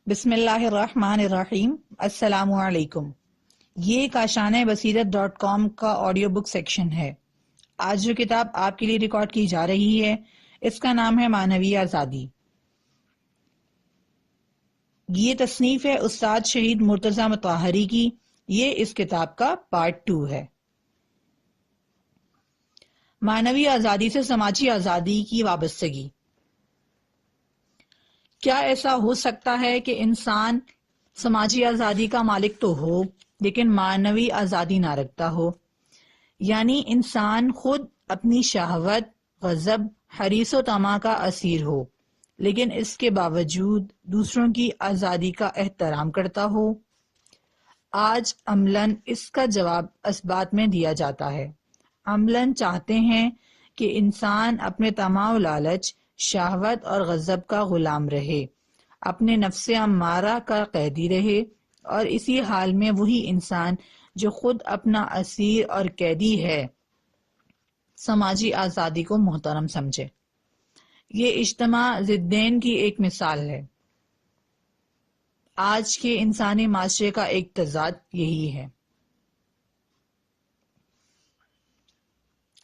بسم اللہ الرحمن الرحیم۔ السلام علیکم۔ یہ کاشان بصیرت.com کا آڈیو بک سیکشن ہے۔ آج جو کتاب آپ کے لیے ریکارڈ کی جا رہی ہے اس کا نام ہے معنوی آزادی۔ یہ تصنیف ہے استاد شہید مرتضی مطہری کی۔ یہ اس کتاب کا پارٹ 2 ہے۔ معنوی آزادی سے سماجی آزادی کی وابستگی۔ کیا ایسا ہو سکتا ہے کہ انسان سماجی آزادی کا مالک تو ہو لیکن معنوی آزادی نہ رکھتا ہو؟ یعنی انسان خود اپنی شہوت، غضب، حریص و طمع کا اسیر ہو لیکن اس کے باوجود دوسروں کی آزادی کا احترام کرتا ہو؟ آج عملاً اس کا جواب اثبات میں دیا جاتا ہے۔ عملاً چاہتے ہیں کہ انسان اپنے طمع و لالچ، شہوت اور غضب کا غلام رہے، اپنے نفس امارہ کا قیدی رہے، اور اسی حال میں وہی انسان جو خود اپنا اسیر اور قیدی ہے سماجی آزادی کو محترم سمجھے۔ یہ اجتماع ضدین کی ایک مثال ہے۔ آج کے انسانی معاشرے کا ایک تضاد یہی ہے۔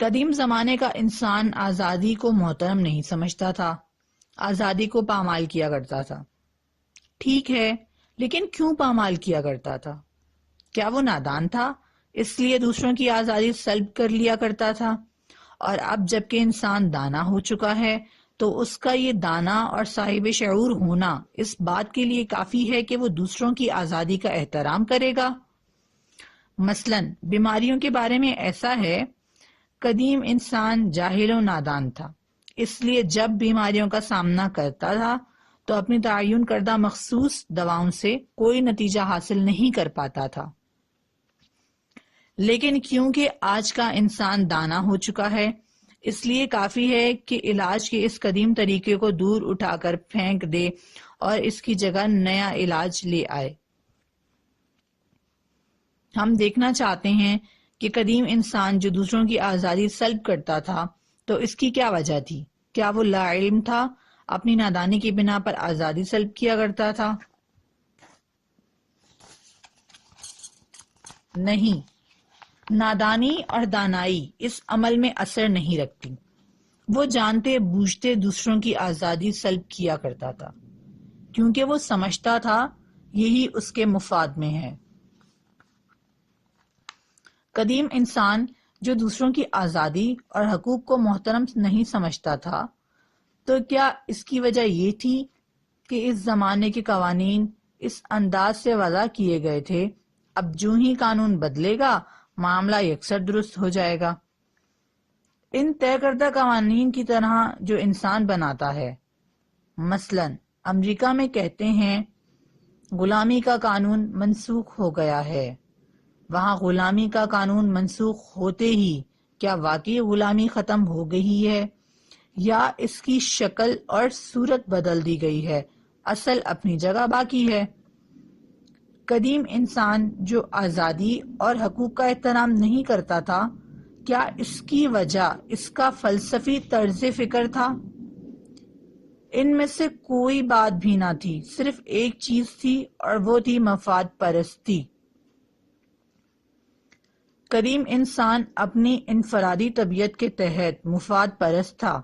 قدیم زمانے کا انسان آزادی کو محترم نہیں سمجھتا تھا، آزادی کو پامال کیا کرتا تھا۔ ٹھیک ہے، لیکن کیوں پامال کیا کرتا تھا؟ کیا وہ نادان تھا اس لیے دوسروں کی آزادی سلب کر لیا کرتا تھا؟ اور اب جبکہ انسان دانا ہو چکا ہے تو اس کا یہ دانا اور صاحب شعور ہونا اس بات کے لیے کافی ہے کہ وہ دوسروں کی آزادی کا احترام کرے گا۔ مثلاً بیماریوں کے بارے میں ایسا ہے، قدیم انسان جاہل و نادان تھا، اس لیے جب بیماریوں کا سامنا کرتا تھا تو اپنی تعین کردہ مخصوص دواؤں سے کوئی نتیجہ حاصل نہیں کر پاتا تھا۔ لیکن کیونکہ آج کا انسان دانا ہو چکا ہے اس لیے کافی ہے کہ علاج کے اس قدیم طریقے کو دور اٹھا کر پھینک دے اور اس کی جگہ نیا علاج لے آئے۔ ہم دیکھنا چاہتے ہیں کہ قدیم انسان جو دوسروں کی آزادی سلب کرتا تھا تو اس کی کیا وجہ تھی؟ کیا وہ لا علم تھا، اپنی نادانی کی بنا پر آزادی سلب کیا کرتا تھا؟ نہیں، نادانی اور دانائی اس عمل میں اثر نہیں رکھتی۔ وہ جانتے بوجھتے دوسروں کی آزادی سلب کیا کرتا تھا کیونکہ وہ سمجھتا تھا یہی اس کے مفاد میں ہے۔ قدیم انسان جو دوسروں کی آزادی اور حقوق کو محترم نہیں سمجھتا تھا تو کیا اس کی وجہ یہ تھی کہ اس زمانے کے قوانین اس انداز سے وضع کیے گئے تھے، اب جو ہی قانون بدلے گا معاملہ یکسر درست ہو جائے گا؟ ان طے کردہ قوانین کی طرح جو انسان بناتا ہے، مثلا امریکہ میں کہتے ہیں غلامی کا قانون منسوخ ہو گیا ہے، وہاں غلامی کا قانون منسوخ ہوتے ہی کیا واقعی غلامی ختم ہو گئی ہے یا اس کی شکل اور صورت بدل دی گئی ہے، اصل اپنی جگہ باقی ہے؟ قدیم انسان جو آزادی اور حقوق کا احترام نہیں کرتا تھا، کیا اس کی وجہ اس کا فلسفی طرز فکر تھا؟ ان میں سے کوئی بات بھی نہ تھی، صرف ایک چیز تھی اور وہ تھی مفاد پرستی۔ قدیم انسان اپنی انفرادی طبیعت کے تحت مفاد پرست تھا،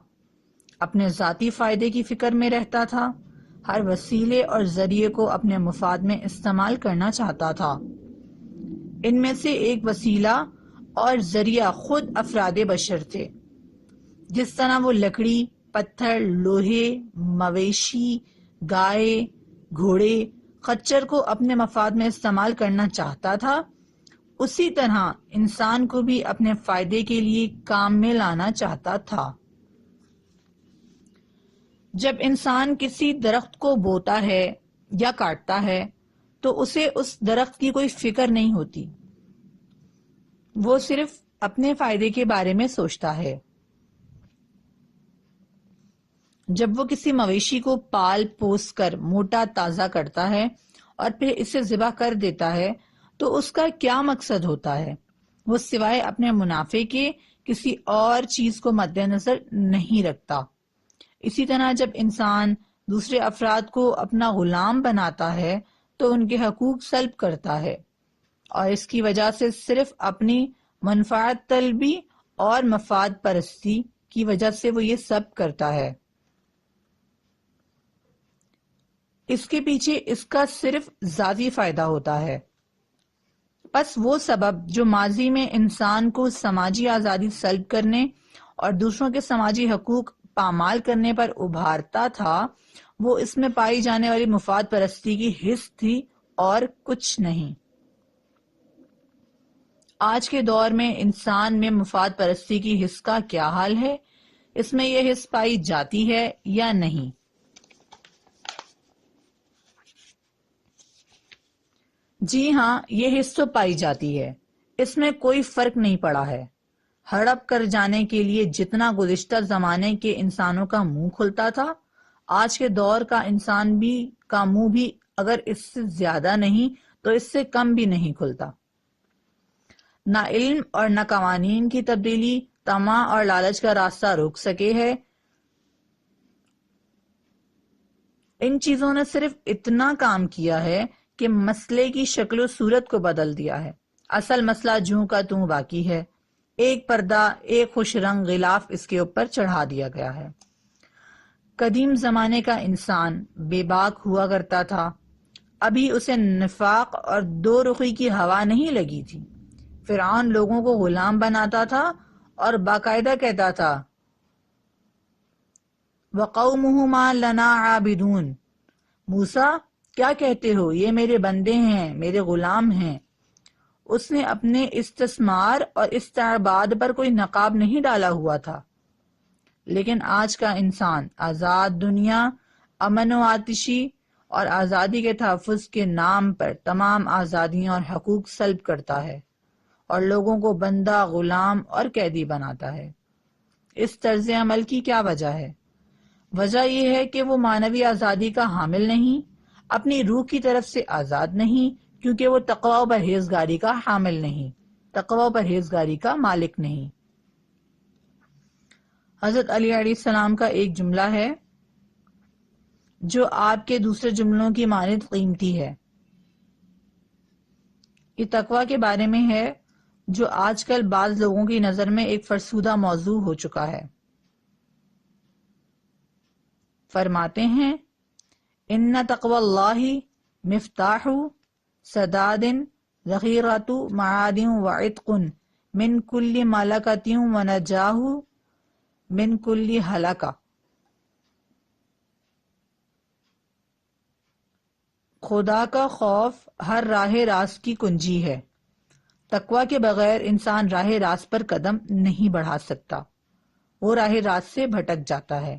اپنے ذاتی فائدے کی فکر میں رہتا تھا، ہر وسیلے اور ذریعے کو اپنے مفاد میں استعمال کرنا چاہتا تھا۔ ان میں سے ایک وسیلہ اور ذریعہ خود افراد بشر تھے۔ جس طرح وہ لکڑی، پتھر، لوہے، مویشی، گائے، گھوڑے، خچر کو اپنے مفاد میں استعمال کرنا چاہتا تھا، اسی طرح انسان کو بھی اپنے فائدے کے لیے کام میں لانا چاہتا تھا۔ جب انسان کسی درخت کو بوتا ہے یا کاٹتا ہے تو اسے اس درخت کی کوئی فکر نہیں ہوتی، وہ صرف اپنے فائدے کے بارے میں سوچتا ہے۔ جب وہ کسی مویشی کو پال پوس کر موٹا تازہ کرتا ہے اور پھر اسے ذبح کر دیتا ہے تو اس کا کیا مقصد ہوتا ہے؟ وہ سوائے اپنے منافع کے کسی اور چیز کو مد نظر نہیں رکھتا۔ اسی طرح جب انسان دوسرے افراد کو اپنا غلام بناتا ہے تو ان کے حقوق سلب کرتا ہے، اور اس کی وجہ سے صرف اپنی منفعت طلبی اور مفاد پرستی کی وجہ سے وہ یہ سب کرتا ہے۔ اس کے پیچھے اس کا صرف ذاتی فائدہ ہوتا ہے۔ پس وہ سبب جو ماضی میں انسان کو سماجی آزادی سلب کرنے اور دوسروں کے سماجی حقوق پامال کرنے پر ابھارتا تھا، وہ اس میں پائی جانے والی مفاد پرستی کی حس تھی اور کچھ نہیں۔ آج کے دور میں انسان میں مفاد پرستی کی حس کا کیا حال ہے؟ اس میں یہ حس پائی جاتی ہے یا نہیں؟ جی ہاں، یہ حس تو پائی جاتی ہے، اس میں کوئی فرق نہیں پڑا ہے۔ ہڑپ کر جانے کے لیے جتنا گزشتہ زمانے کے انسانوں کا منہ کھلتا تھا، آج کے دور کا انسان کا منہ بھی اگر اس سے زیادہ نہیں تو اس سے کم بھی نہیں کھلتا۔ نہ علم اور نہ قوانین کی تبدیلی طمع اور لالچ کا راستہ روک سکے ہے۔ ان چیزوں نے صرف اتنا کام کیا ہے کہ مسئلے کی شکل و صورت کو بدل دیا ہے۔ اصل مسئلہ جوں کا توں باقی ہے، ایک پردہ، ایک خوش رنگ غلاف اس کے اوپر چڑھا دیا گیا ہے۔ قدیم زمانے کا انسان بے باک ہوا کرتا تھا، ابھی اسے نفاق اور دو رخی کی ہوا نہیں لگی تھی۔ فرعون لوگوں کو غلام بناتا تھا اور باقاعدہ کہتا تھا وَقَوْمُهُ مَا لَنَا عَابِدُونَ، موسیٰ کیا کہتے ہو، یہ میرے بندے ہیں، میرے غلام ہیں۔ اس نے اپنے استثمار اور استعباد پر کوئی نقاب نہیں ڈالا ہوا تھا۔ لیکن آج کا انسان آزاد دنیا، امن و آتشی اور آزادی کے تحفظ کے نام پر تمام آزادیاں اور حقوق سلب کرتا ہے اور لوگوں کو بندہ، غلام اور قیدی بناتا ہے۔ اس طرز عمل کی کیا وجہ ہے؟ وجہ یہ ہے کہ وہ معنوی آزادی کا حامل نہیں، اپنی روح کی طرف سے آزاد نہیں، کیونکہ وہ تقوی و پرہیزگاری کا حامل نہیں، تقوی و پرہیزگاری کا مالک نہیں۔ حضرت علی علیہ السلام کا ایک جملہ ہے جو آپ کے دوسرے جملوں کی مانند قیمتی ہے۔ یہ تقوی کے بارے میں ہے جو آج کل بعض لوگوں کی نظر میں ایک فرسودہ موضوع ہو چکا ہے۔ فرماتے ہیں ان تقوی اللہ مفتاح سداد ذخیرۃ معادن وعتق من کل ملکۃ ونجاہ من کل ہلکہ۔ خدا کا خوف ہر راہ راست کی کنجی ہے۔ تقوی کے بغیر انسان راہ راست پر قدم نہیں بڑھا سکتا، وہ راہ راست سے بھٹک جاتا ہے۔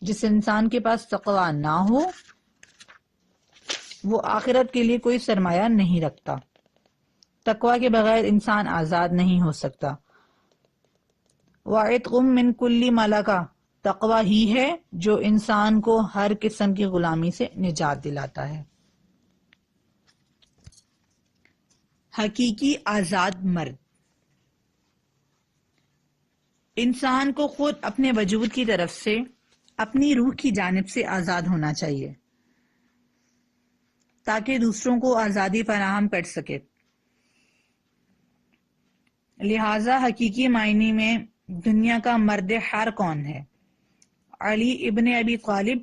جس انسان کے پاس تقوی نہ ہو وہ آخرت کے لیے کوئی سرمایہ نہیں رکھتا۔ تقوی کے بغیر انسان آزاد نہیں ہو سکتا۔ وَعِتْقٌ مِّن كُلِّ مَلَکَةٍ، تقوی ہی ہے جو انسان کو ہر قسم کی غلامی سے نجات دلاتا ہے۔ حقیقی آزاد مرد انسان کو خود اپنے وجود کی طرف سے، اپنی روح کی جانب سے آزاد ہونا چاہیے تاکہ دوسروں کو آزادی فراہم کر سکے۔ لہذا حقیقی معنی میں دنیا کا مرد حر کون ہے؟ علی ابن ابی طالب،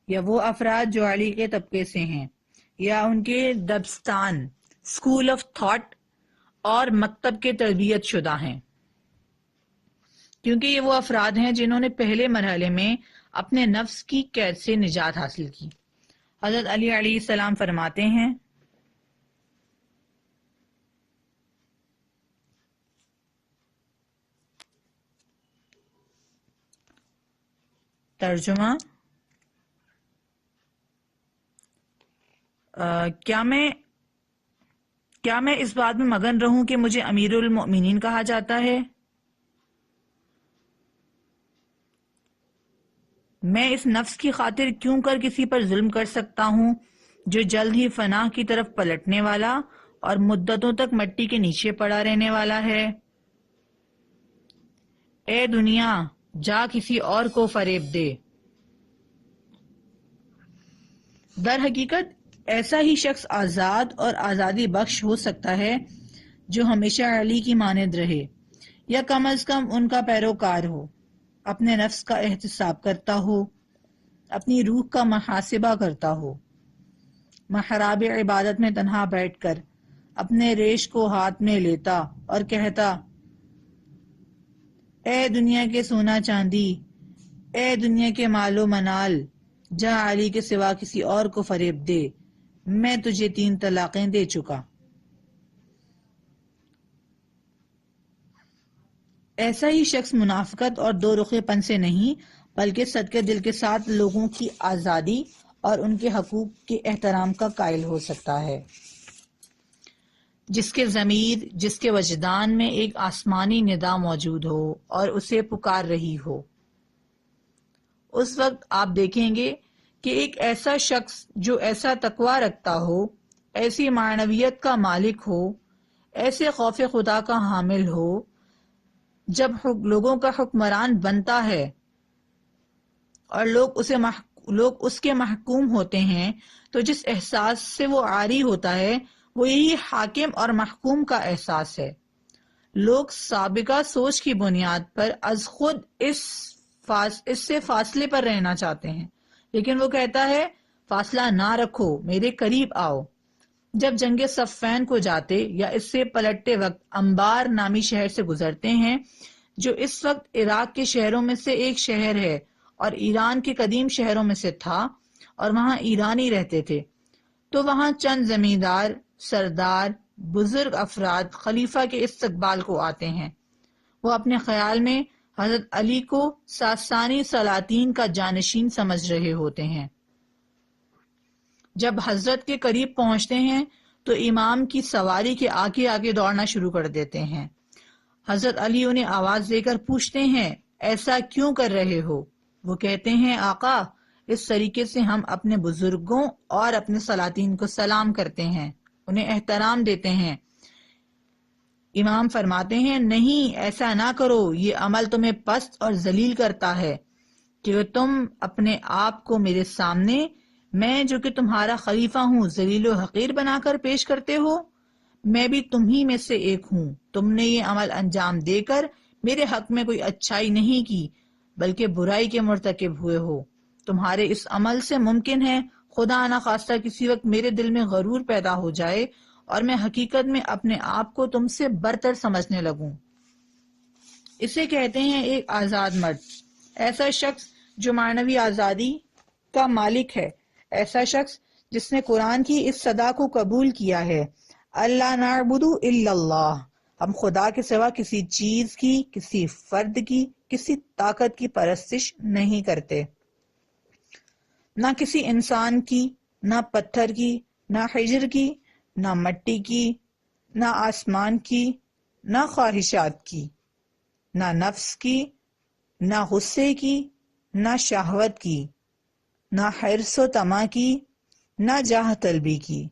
یا وہ افراد جو علی کے طبقے سے ہیں، یا ان کے دبستان، اسکول آف تھاٹ اور مکتب کے تربیت شدہ ہیں، کیونکہ یہ وہ افراد ہیں جنہوں نے پہلے مرحلے میں اپنے نفس کی قید سے نجات حاصل کی۔ حضرت علی علیہ السلام فرماتے ہیں ترجمہ کیا میں اس بات میں مگن رہوں کہ مجھے امیر المؤمنین کہا جاتا ہے؟ میں اس نفس کی خاطر کیوں کر کسی پر ظلم کر سکتا ہوں جو جلد ہی فنا کی طرف پلٹنے والا اور مدتوں تک مٹی کے نیچے پڑا رہنے والا ہے۔ اے دنیا، جا کسی اور کو فریب دے۔ در حقیقت ایسا ہی شخص آزاد اور آزادی بخش ہو سکتا ہے جو ہمیشہ علی کی مانند رہے، یا کم از کم ان کا پیروکار ہو، اپنے نفس کا احتساب کرتا ہو، اپنی روح کا محاسبہ کرتا ہو، محراب عبادت میں تنہا بیٹھ کر اپنے ریش کو ہاتھ میں لیتا اور کہتا: اے دنیا کے سونا چاندی، اے دنیا کے مال و منال، جا علی کے سوا کسی اور کو فریب دے، میں تجھے 3 طلاقیں دے چکا۔ ایسا ہی شخص منافقت اور دو رخے پن سے نہیں بلکہ صدقے دل کے ساتھ لوگوں کی آزادی اور ان کے حقوق کے احترام کا قائل ہو سکتا ہے۔ جس کے ضمیر، جس کے وجدان میں ایک آسمانی ندا موجود ہو اور اسے پکار رہی ہو، اس وقت آپ دیکھیں گے کہ ایک ایسا شخص جو ایسا تقوی رکھتا ہو، ایسی معنویت کا مالک ہو، ایسے خوف خدا کا حامل ہو، جب لوگوں کا حکمران بنتا ہے اور لوگ اس کے محکوم ہوتے ہیں، تو جس احساس سے وہ عاری ہوتا ہے وہ یہی حاکم اور محکوم کا احساس ہے۔ لوگ سابقہ سوچ کی بنیاد پر از خود اس سے فاصلے پر رہنا چاہتے ہیں، لیکن وہ کہتا ہے فاصلہ نہ رکھو، میرے قریب آؤ۔ جب جنگ صفین کو جاتے یا اس سے پلٹتے وقت انبار نامی شہر سے گزرتے ہیں، جو اس وقت عراق کے شہروں میں سے ایک شہر ہے اور ایران کے قدیم شہروں میں سے تھا، اور وہاں ایرانی رہتے تھے، تو وہاں چند زمیندار، سردار، بزرگ افراد خلیفہ کے استقبال کو آتے ہیں۔ وہ اپنے خیال میں حضرت علی کو ساسانی سلاطین کا جانشین سمجھ رہے ہوتے ہیں۔ جب حضرت کے قریب پہنچتے ہیں تو امام کی سواری کے آگے آگے دوڑنا شروع کر دیتے ہیں۔ حضرت علی انہیں آواز دے کر پوچھتے ہیں: ایسا کیوں کر رہے ہو؟ وہ کہتے ہیں: آقا، اس طریقے سے ہم اپنے بزرگوں اور اپنے سلاطین کو سلام کرتے ہیں، انہیں احترام دیتے ہیں۔ امام فرماتے ہیں: نہیں، ایسا نہ کرو، یہ عمل تمہیں پست اور ذلیل کرتا ہے کہ تم اپنے آپ کو میرے سامنے، میں جو کہ تمہارا خلیفہ ہوں، ذلیل و حقیر بنا کر پیش کرتے ہو۔ میں بھی تمہی میں سے ایک ہوں۔ تم نے یہ عمل انجام دے کر میرے حق میں کوئی اچھائی نہیں کی بلکہ برائی کے مرتکب ہوئے ہو۔ تمہارے اس عمل سے ممکن ہے خدا نخواستہ کسی وقت میرے دل میں غرور پیدا ہو جائے اور میں حقیقت میں اپنے آپ کو تم سے برتر سمجھنے لگوں۔ اسے کہتے ہیں ایک آزاد مرد، ایسا شخص جو معنوی آزادی کا مالک ہے، ایسا شخص جس نے قرآن کی اس صدا کو قبول کیا ہے: اللہ نعبد الا اللہ، ہم خدا کے سوا کسی چیز کی، کسی فرد کی، کسی طاقت کی پرستش نہیں کرتے، نہ کسی انسان کی، نہ پتھر کی، نہ حجر کی، نہ مٹی کی، نہ آسمان کی، نہ خواہشات کی، نہ نفس کی، نہ غصے کی، نہ شہوت کی، نہ حرص و طمع کی، نہ جاہ طلبی کی،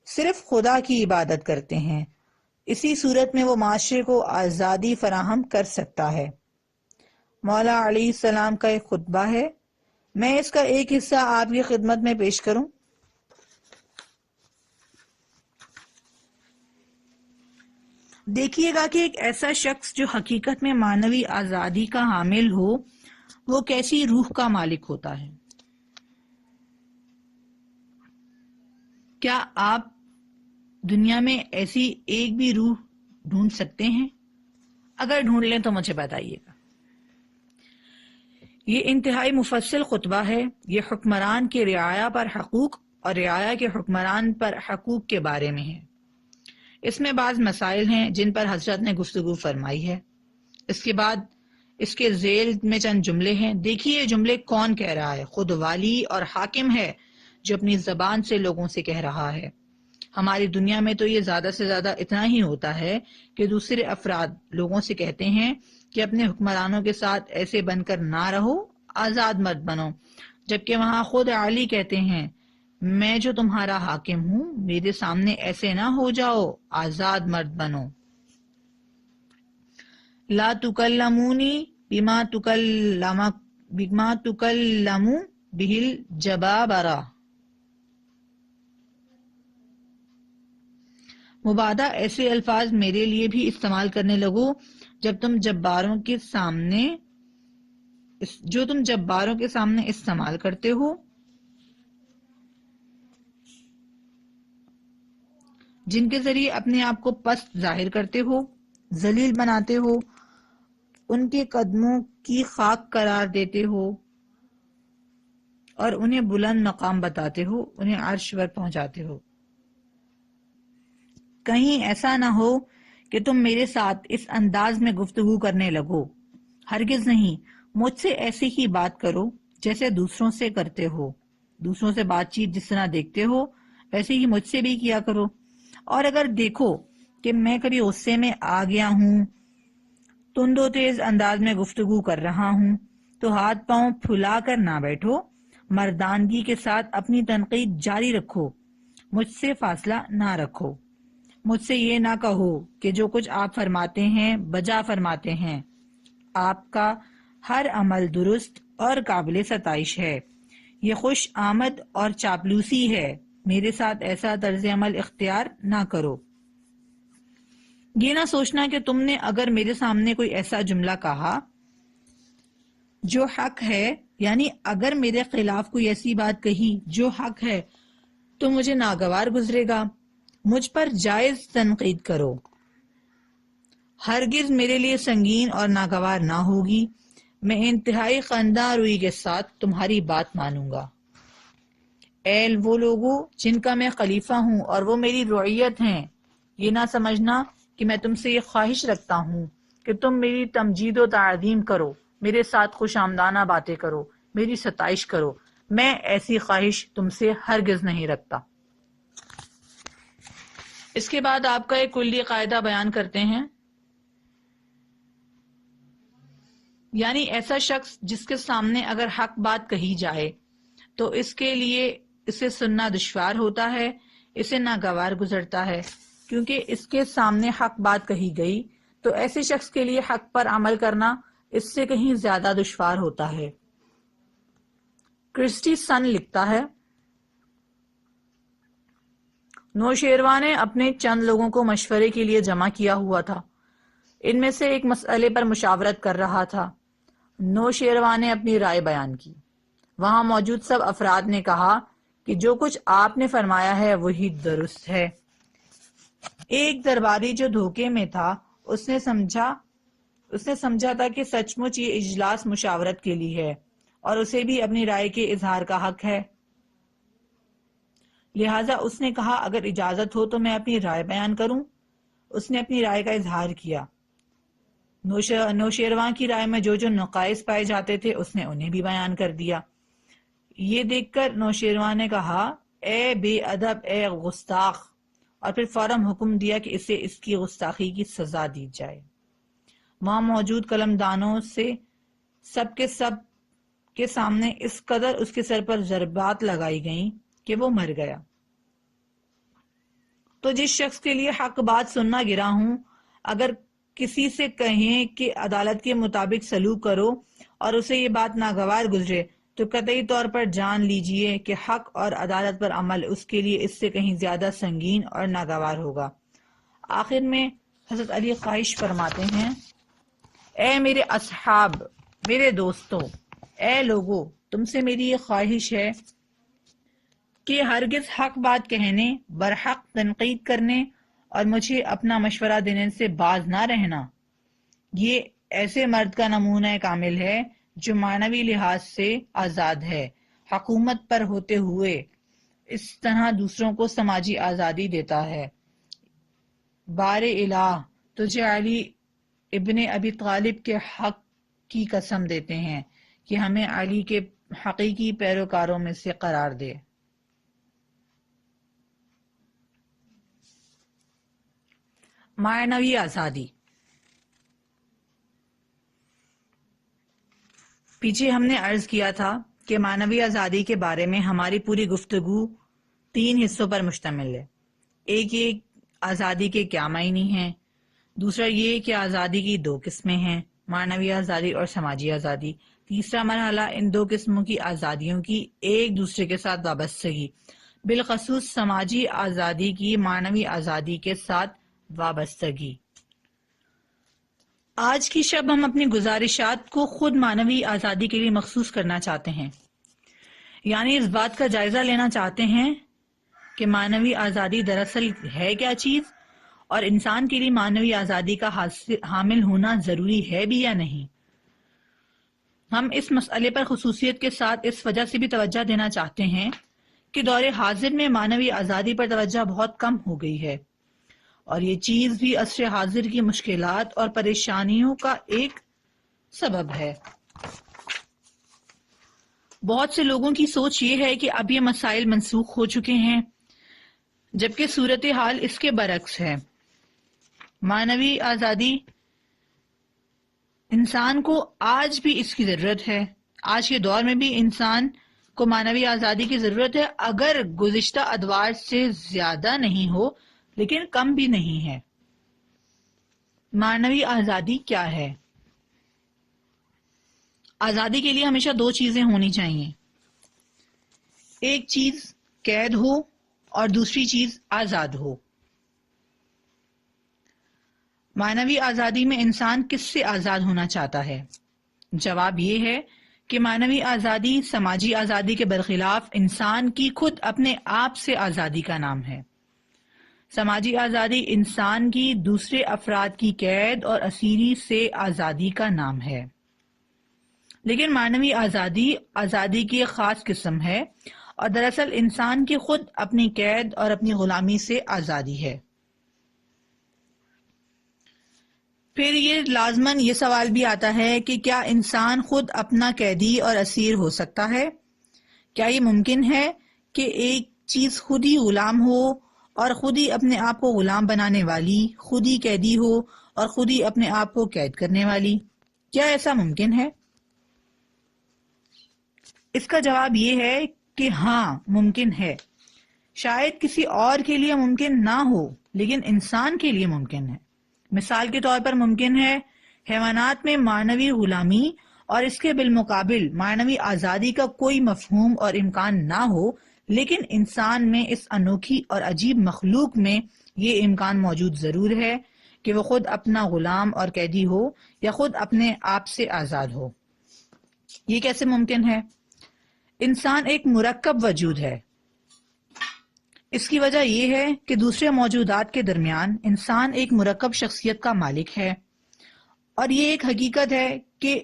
صرف خدا کی عبادت کرتے ہیں۔ اسی صورت میں وہ معاشرے کو آزادی فراہم کر سکتا ہے۔ مولا علیہ السلام کا ایک خطبہ ہے، میں اس کا ایک حصہ آپ کی خدمت میں پیش کروں۔ دیکھیے گا کہ ایک ایسا شخص جو حقیقت میں معنوی آزادی کا حامل ہو، وہ کیسی روح کا مالک ہوتا ہے۔ کیا آپ دنیا میں ایسی ایک بھی روح ڈھونڈ سکتے ہیں؟ اگر ڈھونڈ لیں تو مجھے بتائیے گا۔ یہ انتہائی مفصل خطبہ ہے۔ یہ حکمران کے رعایا پر حقوق اور رعایا کے حکمران پر حقوق کے بارے میں ہے۔ اس میں بعض مسائل ہیں جن پر حضرت نے گفتگو فرمائی ہے۔ اس کے بعد اس کے ذیل میں چند جملے ہیں۔ دیکھیے یہ جملے کون کہہ رہا ہے؟ خود والی اور حاکم ہے جو اپنی زبان سے لوگوں سے کہہ رہا ہے۔ ہماری دنیا میں تو یہ زیادہ سے زیادہ اتنا ہی ہوتا ہے کہ دوسرے افراد لوگوں سے کہتے ہیں کہ اپنے حکمرانوں کے ساتھ ایسے بن کر نہ رہو، آزاد مرد بنو، جبکہ وہاں خود علی کہتے ہیں میں جو تمہارا حاکم ہوں، میرے سامنے ایسے نہ ہو جاؤ، آزاد مرد بنو۔ لا تکلمونی بما تکلم بہ الجبابرہ، مبادہ ایسے الفاظ میرے لیے بھی استعمال کرنے لگو جو تم جباروں کے سامنے استعمال کرتے ہو، جن کے ذریعے اپنے آپ کو پست ظاہر کرتے ہو، ذلیل بناتے ہو، ان کے قدموں کی خاک قرار دیتے ہو اور انہیں بلند مقام بتاتے ہو، انہیں عرش پر پہنچاتے ہو۔ کہیں ایسا نہ ہو کہ تم میرے ساتھ اس انداز میں گفتگو کرنے لگو، ہرگز نہیں، مجھ سے ایسی ہی بات کرو جیسے دوسروں سے کرتے ہو، دوسروں سے بات چیت جس طرح دیکھتے ہو ویسے ہی مجھ سے بھی کیا کرو، اور اگر دیکھو کہ میں کبھی غصے میں آ گیا ہوں، تند و تیز انداز میں گفتگو کر رہا ہوں، تو ہاتھ پاؤں پھلا کر نہ بیٹھو، مردانگی کے ساتھ اپنی تنقید جاری رکھو، مجھ سے فاصلہ نہ رکھو، مجھ سے یہ نہ کہو کہ جو کچھ آپ فرماتے ہیں بجا فرماتے ہیں، آپ کا ہر عمل درست اور قابل ستائش ہے، یہ خوش آمد اور چاپلوسی ہے، میرے ساتھ ایسا طرز عمل اختیار نہ کرو۔ یہ نہ سوچنا کہ تم نے اگر میرے سامنے کوئی ایسا جملہ کہا جو حق ہے، یعنی اگر میرے خلاف کوئی ایسی بات کہی جو حق ہے، تو مجھے ناگوار گزرے گا، مجھ پر جائز تنقید کرو، ہرگز میرے لیے سنگین اور ناگوار نہ ہوگی، میں انتہائی خندہ روئی کے ساتھ تمہاری بات مانوں گا۔ اے وہ لوگوں جن کا میں خلیفہ ہوں اور وہ میری رعیت ہیں، یہ نہ سمجھنا کہ میں تم سے یہ خواہش رکھتا ہوں کہ تم میری تمجید و تعظیم کرو، میرے ساتھ خوش آمدانہ باتیں کرو، میری ستائش کرو، میں ایسی خواہش تم سے ہرگز نہیں رکھتا۔ اس کے بعد آپ کا ایک کلی قاعدہ بیان کرتے ہیں، یعنی ایسا شخص جس کے سامنے اگر حق بات کہی جائے تو اس کے لیے اسے سننا دشوار ہوتا ہے، اسے ناگوار گزرتا ہے، کیونکہ اس کے سامنے حق بات کہی گئی تو ایسے شخص کے لیے حق پر عمل کرنا اس سے کہیں زیادہ دشوار ہوتا ہے۔ کرسٹی سن لکھتا ہے، نوشیروان نے اپنے چند لوگوں کو مشورے کے لیے جمع کیا ہوا تھا، ان میں سے ایک مسئلے پر مشاورت کر رہا تھا۔ نوشیروان نے اپنی رائے بیان کی، وہاں موجود سب افراد نے کہا کہ جو کچھ آپ نے فرمایا ہے وہی درست ہے۔ ایک درباری جو دھوکے میں تھا، اس نے سمجھا تھا کہ سچ مچ یہ اجلاس مشاورت کے لیے ہے اور اسے بھی اپنی رائے کے اظہار کا حق ہے، لہٰذا اس نے کہا اگر اجازت ہو تو میں اپنی رائے بیان کروں۔ اس نے اپنی رائے کا اظہار کیا۔ نوشیروان کی رائے میں جو جو نقائص پائے جاتے تھے اس نے انہیں بھی بیان کر دیا۔ یہ دیکھ کر نوشیروان نے کہا، اے بے ادب، اے گستاخ، اور پھر فوراً حکم دیا کہ اسے اس کی گستاخی کی سزا دی جائے۔ وہاں موجود قلمدانوں سے سب کے سامنے اس قدر اس کے سر پر ضربات لگائی گئیں کہ وہ مر گیا۔ تو جس شخص کے لیے حق بات سننا گرا ہوں، اگر کسی سے کہیں کہ عدالت کے مطابق سلوک کرو اور اسے یہ بات ناگوار گزرے، تو قطعی طور پر جان لیجئے کہ حق اور عدالت پر عمل اس کے لیے اس سے کہیں زیادہ سنگین اور ناگوار ہوگا۔ آخر میں حضرت علی خواہش فرماتے ہیں، اے میرے اصحاب، میرے دوستو، اے لوگو، تم سے میری یہ خواہش ہے کہ ہرگز حق بات کہنے، برحق تنقید کرنے اور مجھے اپنا مشورہ دینے سے باز نہ رہنا۔ یہ ایسے مرد کا نمونہ کامل ہے جو معنوی لحاظ سے آزاد ہے، حکومت پر ہوتے ہوئے اس طرح دوسروں کو سماجی آزادی دیتا ہے۔ بار الہ، تجھے علی ابن ابی طالب کے حق کی قسم دیتے ہیں کہ ہمیں علی کے حقیقی پیروکاروں میں سے قرار دے۔ معنوی آزادی۔ پیچھے ہم نے عرض کیا تھا کہ معنوی آزادی کے بارے میں ہماری پوری گفتگو 3 حصوں پر مشتمل ہے۔ ایک یہ آزادی کے کیا معنی ہیں، دوسرا یہ کہ آزادی کی 2 قسمیں ہیں، معنوی آزادی اور سماجی آزادی، تیسرا مرحلہ ان 2 قسموں کی آزادیوں کی ایک دوسرے کے ساتھ وابستگی، بالخصوص سماجی آزادی کی معنوی آزادی کے ساتھ وابستگی۔ آج کی شب ہم اپنی گزارشات کو خود معنوی آزادی کے لیے مخصوص کرنا چاہتے ہیں، یعنی اس بات کا جائزہ لینا چاہتے ہیں کہ معنوی آزادی دراصل ہے کیا چیز، اور انسان کے لیے معنوی آزادی کا حامل ہونا ضروری ہے بھی یا نہیں۔ ہم اس مسئلے پر خصوصیت کے ساتھ اس وجہ سے بھی توجہ دینا چاہتے ہیں کہ دور حاضر میں معنوی آزادی پر توجہ بہت کم ہو گئی ہے، اور یہ چیز بھی عصر حاضر کی مشکلات اور پریشانیوں کا ایک سبب ہے۔ بہت سے لوگوں کی سوچ یہ ہے کہ اب یہ مسائل منسوخ ہو چکے ہیں، جبکہ صورتحال اس کے برعکس ہے۔ معنوی آزادی انسان کو آج بھی اس کی ضرورت ہے۔ آج کے دور میں بھی انسان کو معنوی آزادی کی ضرورت ہے، اگر گزشتہ ادوار سے زیادہ نہیں ہو لیکن کم بھی نہیں ہے۔ معنوی آزادی کیا ہے؟ آزادی کے لیے ہمیشہ دو چیزیں ہونی چاہیے، ایک چیز قید ہو اور دوسری چیز آزاد ہو۔ معنوی آزادی میں انسان کس سے آزاد ہونا چاہتا ہے؟ جواب یہ ہے کہ معنوی آزادی سماجی آزادی کے برخلاف انسان کی خود اپنے آپ سے آزادی کا نام ہے۔ سماجی آزادی انسان کی دوسرے افراد کی قید اور اسیری سے آزادی کا نام ہے، لیکن معنوی آزادی آزادی کی ایک خاص قسم ہے، اور دراصل انسان کی خود اپنی قید اور اپنی غلامی سے آزادی ہے۔ پھر یہ لازماً یہ سوال بھی آتا ہے کہ کیا انسان خود اپنا قیدی اور اسیر ہو سکتا ہے؟ کیا یہ ممکن ہے کہ ایک چیز خود ہی غلام ہو اور خود ہی اپنے آپ کو غلام بنانے والی، خود ہی قیدی ہو اور خود ہی اپنے آپ کو قید کرنے والی؟ کیا ایسا ممکن ہے؟ اس کا جواب یہ ہے کہ ہاں ممکن ہے۔ شاید کسی اور کے لیے ممکن نہ ہو لیکن انسان کے لیے ممکن ہے۔ مثال کے طور پر ممکن ہے حیوانات میں معنوی غلامی اور اس کے بالمقابل معنوی آزادی کا کوئی مفہوم اور امکان نہ ہو، لیکن انسان میں اس انوکھی اور عجیب مخلوق میں یہ امکان موجود ضرور ہے کہ وہ خود اپنا غلام اور قیدی ہو یا خود اپنے آپ سے آزاد ہو۔ یہ کیسے ممکن ہے؟ انسان ایک مرکب وجود ہے۔ اس کی وجہ یہ ہے کہ دوسرے موجودات کے درمیان انسان ایک مرکب شخصیت کا مالک ہے، اور یہ ایک حقیقت ہے کہ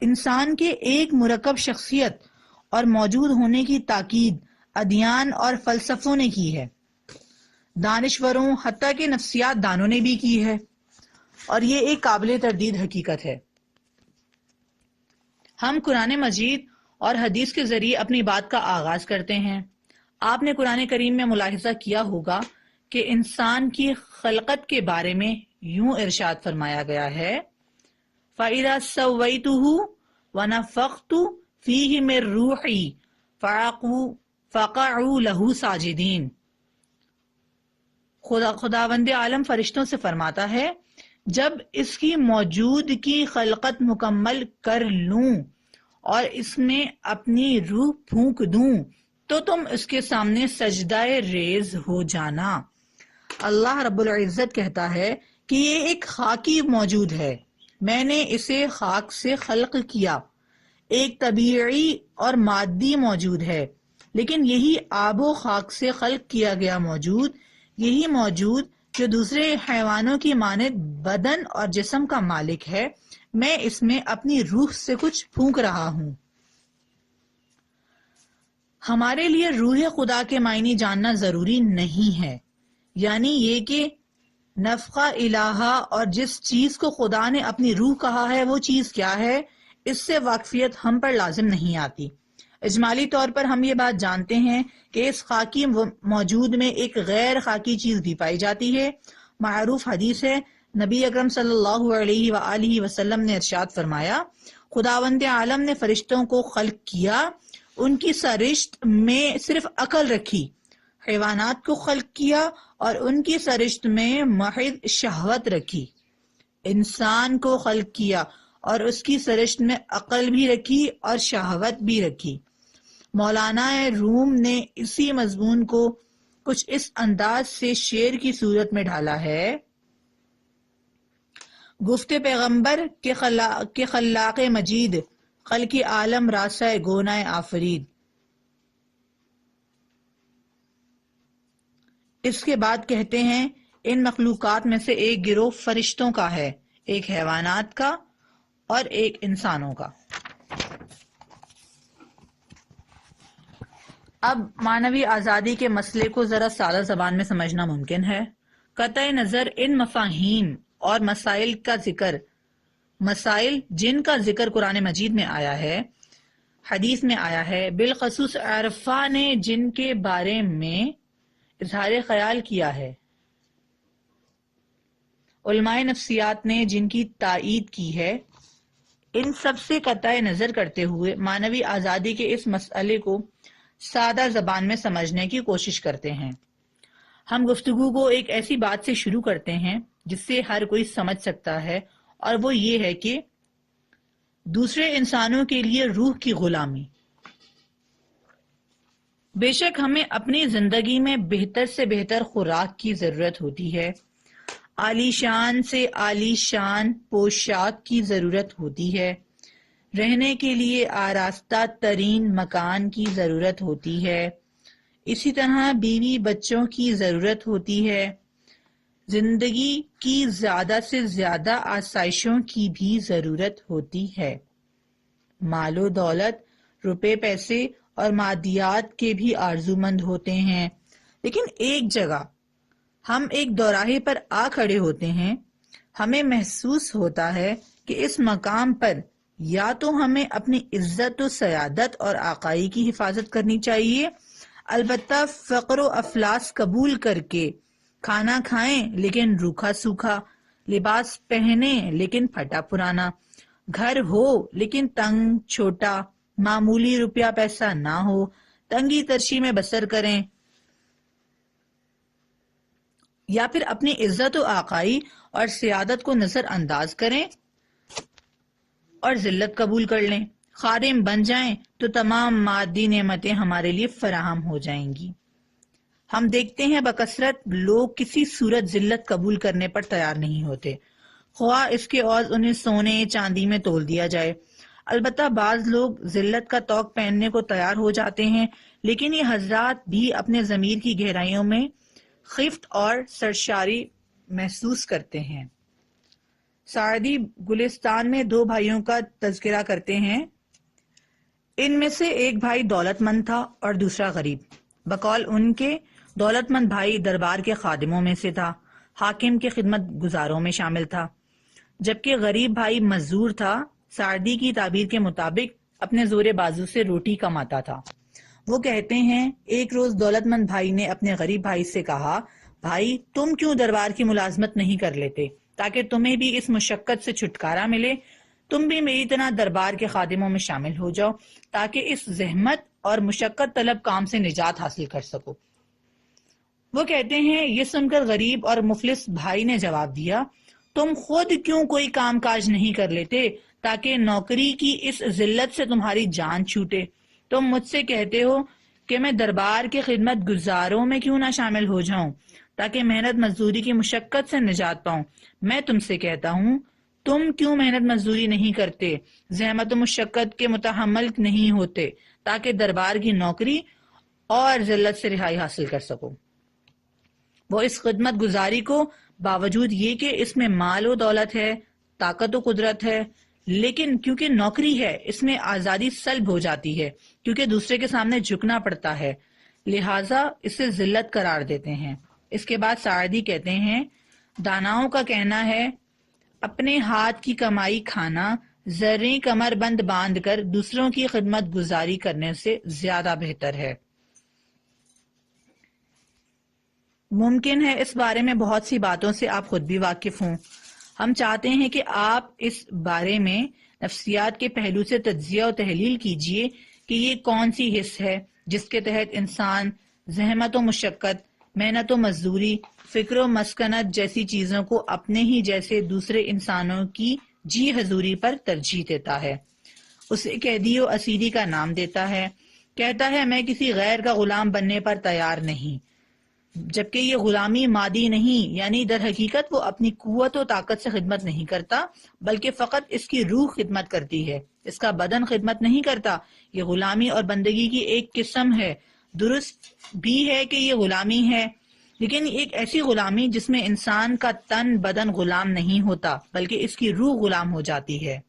انسان کے ایک مرکب شخصیت اور موجود ہونے کی تاکید ادیان اور فلسفوں نے کی ہے، دانشوروں حتیٰ کہ نفسیات دانوں نے بھی کی ہے، اور یہ ایک قابل تردید حقیقت ہے۔ ہم قرآن مجید اور حدیث کے ذریعے اپنی بات کا آغاز کرتے ہیں۔ آپ نے قرآن کریم میں ملاحظہ کیا ہوگا کہ انسان کی خلقت کے بارے میں یوں ارشاد فرمایا گیا ہے، فَإِذَا سَوَّيْتُهُ وَنَفَخْتُ فِيهِ مِن رُّوحِي فَقَعُوا لَهُ سَاجِدِينَ۔ خداوند عالم فرشتوں سے فرماتا ہے، جب اس کی موجودگی خلقت مکمل کر لوں اور اس میں اپنی روح پھونک دوں تو تم اس کے سامنے سجدہ ریز ہو جانا۔ اللہ رب العزت کہتا ہے کہ یہ ایک خاکی موجود ہے، میں نے اسے خاک سے خلق کیا، ایک طبیعی اور مادی موجود ہے، لیکن یہی آب و خاک سے خلق کیا گیا موجود، یہی موجود جو دوسرے حیوانوں کی مانند بدن اور جسم کا مالک ہے، میں اس میں اپنی روح سے کچھ پھونک رہا ہوں۔ ہمارے لیے روح خدا کے معنی جاننا ضروری نہیں ہے، یعنی یہ کہ نفخہ الہہ اور جس چیز کو خدا نے اپنی روح کہا ہے وہ چیز کیا ہے، اس سے واقفیت ہم پر لازم نہیں آتی۔ اجمالی طور پر ہم یہ بات جانتے ہیں کہ اس خاکی موجود میں ایک غیر خاکی چیز بھی پائی جاتی ہے۔ معروف حدیث ہے، نبی اکرم صلی اللہ علیہ وآلہ وسلم نے ارشاد فرمایا، خداوند عالم نے فرشتوں کو خلق کیا، ان کی سرشت میں صرف عقل رکھی، حیوانات کو خلق کیا اور ان کی سرشت میں محض شہوت رکھی، انسان کو خلق کیا اور اس کی سرشت میں عقل بھی رکھی اور شہوت بھی رکھی، مولانا روم نے اسی مضمون کو کچھ اس انداز سے شعر کی صورت میں ڈھالا ہے: گفت پیغمبر کے خلاق مجید، خلق عالم راسہ گونہ آفرید. اس کے بعد کہتے ہیں ان مخلوقات میں سے ایک گروہ فرشتوں کا ہے، ایک حیوانات کا اور ایک انسانوں کا. اب معنوی آزادی کے مسئلے کو ذرا سادہ زبان میں سمجھنا ممکن ہے. قطع نظر ان مفاہیم اور مسائل جن کا ذکر قرآن مجید میں آیا ہے، حدیث میں آیا ہے، بالخصوص عرفا نے جن کے بارے میں اظہار خیال کیا ہے، علماء نفسیات نے جن کی تائید کی ہے، ان سب سے قطع نظر کرتے ہوئے معنوی آزادی کے اس مسئلے کو سادہ زبان میں سمجھنے کی کوشش کرتے ہیں. ہم گفتگو کو ایک ایسی بات سے شروع کرتے ہیں جس سے ہر کوئی سمجھ سکتا ہے، اور وہ یہ ہے کہ دوسرے انسانوں کے لیے روح کی غلامی. بے شک ہمیں اپنی زندگی میں بہتر سے بہتر خوراک کی ضرورت ہوتی ہے، عالی شان سے عالی شان پوشاک کی ضرورت ہوتی ہے، رہنے کے لیے آراستہ ترین مکان کی ضرورت ہوتی ہے، اسی طرح بیوی بچوں کی ضرورت ہوتی ہے، زندگی کی زیادہ سے زیادہ آسائشوں کی بھی ضرورت ہوتی ہے. مال و دولت، روپے پیسے اور مادیات کے بھی آرزومند ہوتے ہیں، لیکن ایک جگہ ہم ایک دوراہے پر آ کھڑے ہوتے ہیں. ہمیں محسوس ہوتا ہے کہ اس مقام پر یا تو ہمیں اپنی عزت و سیادت اور آقائی کی حفاظت کرنی چاہیے، البتہ فقر و افلاس قبول کر کے کھانا کھائیں لیکن روکھا سوکھا، لباس پہنے لیکن پھٹا پرانا، گھر ہو لیکن تنگ چھوٹا، معمولی روپیہ پیسہ نہ ہو، تنگی ترشی میں بسر کریں، یا پھر اپنی عزت و آقائی اور سیادت کو نظر انداز کریں اور ذلت قبول کر لیں. خادم بن جائیں تو تمام مادی نعمتیں ہمارے لیے فراہم ہو جائیں گی. ہم دیکھتے ہیں بکثرت لوگ کسی صورت ذلت قبول کرنے پر تیار نہیں ہوتے، خواہ اس کے عوض انہیں سونے چاندی میں تول دیا جائے. البتہ بعض لوگ ذلت کا طوق پہننے کو تیار ہو جاتے ہیں، لیکن یہ حضرات بھی اپنے ضمیر کی گہرائیوں میں خفت اور سرشاری محسوس کرتے ہیں. سعدی گلستان میں دو بھائیوں کا تذکرہ کرتے ہیں. ان میں سے ایک بھائی دولت مند تھا اور دوسرا غریب. بقول ان کے دولت مند بھائی دربار کے خادموں میں سے تھا، حاکم کے خدمت گزاروں میں شامل تھا، جبکہ غریب بھائی مزدور تھا، سعدی کی تعبیر کے مطابق اپنے زور بازو سے روٹی کماتا تھا. وہ کہتے ہیں ایک روز دولت مند بھائی نے اپنے غریب بھائی سے کہا، بھائی تم کیوں دربار کی ملازمت نہیں کر لیتے تاکہ تمہیں بھی اس مشقت سے چھٹکارا ملے، تم بھی میری طرح دربار کے خادموں میں شامل ہو جاؤ تاکہ اس زحمت اور مشقت طلب کام سے نجات حاصل کر سکو. وہ کہتے ہیں یہ سن کر غریب اور مفلس بھائی نے جواب دیا، تم خود کیوں کوئی کام کاج نہیں کر لیتے تاکہ نوکری کی اس ذلت سے تمہاری جان چھوٹے. تم مجھ سے کہتے ہو کہ میں دربار کے خدمت گزاروں میں کیوں نہ شامل ہو جاؤں تاکہ محنت مزدوری کی مشقت سے نجات پاؤں. میں تم سے کہتا ہوں تم کیوں محنت مزدوری نہیں کرتے، زحمت و مشقت کے متحمل نہیں ہوتے تاکہ دربار کی نوکری اور ذلت سے رہائی حاصل کر سکو. وہ اس خدمت گزاری کو باوجود یہ کہ اس میں مال و دولت ہے، طاقت و قدرت ہے، لیکن کیونکہ نوکری ہے اس میں آزادی سلب ہو جاتی ہے، کیونکہ دوسرے کے سامنے جھکنا پڑتا ہے، لہٰذا اسے ذلت قرار دیتے ہیں. اس کے بعد سعدی کہتے ہیں داناؤں کا کہنا ہے اپنے ہاتھ کی کمائی کھانا زرعی کمر بند باندھ کر دوسروں کی خدمت گزاری کرنے سے زیادہ بہتر ہے. ممکن ہے اس بارے میں بہت سی باتوں سے آپ خود بھی واقف ہوں. ہم چاہتے ہیں کہ آپ اس بارے میں نفسیات کے پہلو سے تجزیہ و تحلیل کیجئے کہ یہ کون سی حس ہے جس کے تحت انسان زحمت و مشقت، محنت و مزدوری، فکر و مسکنت جیسی چیزوں کو اپنے ہی جیسے دوسرے انسانوں کی جی حضوری پر ترجیح دیتا ہے، اسے قیدی و اسیری کا نام دیتا ہے، کہتا ہے میں کسی غیر کا غلام بننے پر تیار نہیں، جبکہ یہ غلامی مادی نہیں، یعنی در حقیقت وہ اپنی قوت و طاقت سے خدمت نہیں کرتا، بلکہ فقط اس کی روح خدمت کرتی ہے، اس کا بدن خدمت نہیں کرتا۔ یہ غلامی اور بندگی کی ایک قسم ہے۔ درست بھی ہے کہ یہ غلامی ہے، لیکن ایک ایسی غلامی جس میں انسان کا تن بدن غلام نہیں ہوتا، بلکہ اس کی روح غلام ہو جاتی ہے۔